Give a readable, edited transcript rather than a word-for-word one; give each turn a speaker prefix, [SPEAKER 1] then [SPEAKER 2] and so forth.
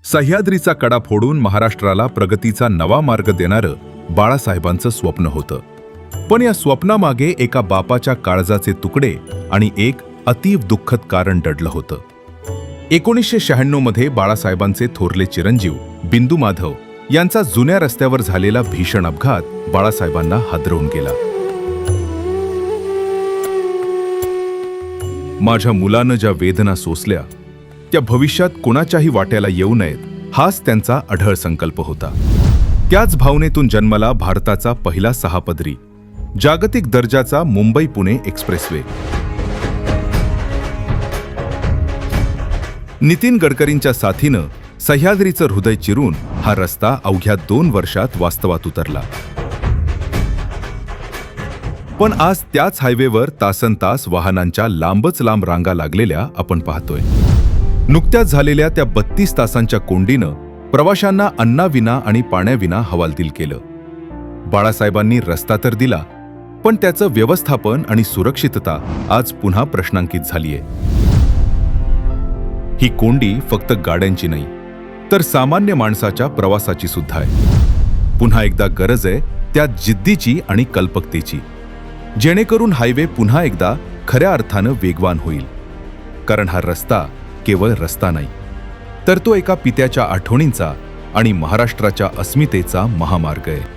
[SPEAKER 1] सह्याद्रीचा कडा फोडून महाराष्ट्राला प्रगतीचा नवा मार्ग देणारं बाळासाहेबांचं स्वप्न होतं. पण या स्वप्नामागे एका बापाच्या काळजाचे तुकडे आणि एक अतीव दुःखद कारण दडलं होतं. 1996 मध्ये बाळासाहेबांचे थोरले चिरंजीव बिंदू माधव यांचा जुन्या रस्त्यावर झालेला भीषण अपघात बाळासाहेबांना हादरवून गेला. माझ्या मुलानं ज्या वेदना सोसल्या त्या भविष्यात कुणाच्याही वाट्याला येऊ नयेत, हाच त्यांचा अढळ संकल्प होता. त्याच भावनेतून जन्मला भारताचा पहिला 6 पदरी जागतिक दर्जाचा मुंबई-पुणे एक्सप्रेसवे. नितीन गडकरींच्या साथीनं सह्याद्रीचं हृदय चिरून हा रस्ता अवघ्या 2 वर्षात वास्तवात उतरला. पण आज त्याच हायवेवर तासनतास वाहनांच्या लांबच लांब रांगा लागलेल्या आपण पाहतोय. नुकत्याच झालेल्या त्या 32 तासांच्या कोंडीनं प्रवाशांना अन्नाविना आणि पाण्याविना हवालदिल केलं. बाळासाहेबांनी रस्ता तर दिला, पण त्याचं व्यवस्थापन आणि सुरक्षितता आज पुन्हा प्रश्नांकित झालीय. ही कोंडी फक्त गाड्यांची नाही, तर सामान्य माणसाच्या प्रवासाची सुद्धा आहे. पुन्हा एकदा गरज आहे त्या जिद्दीची आणि कल्पकतेची, जेणेकरून हायवे पुन्हा एकदा खऱ्या अर्थानं वेगवान होईल. कारण हा रस्ता केवळ रस्ता नाही, तर तो एका पित्याच्या आठवणींचा आणि महाराष्ट्राच्या अस्मितेचा महामार्ग आहे.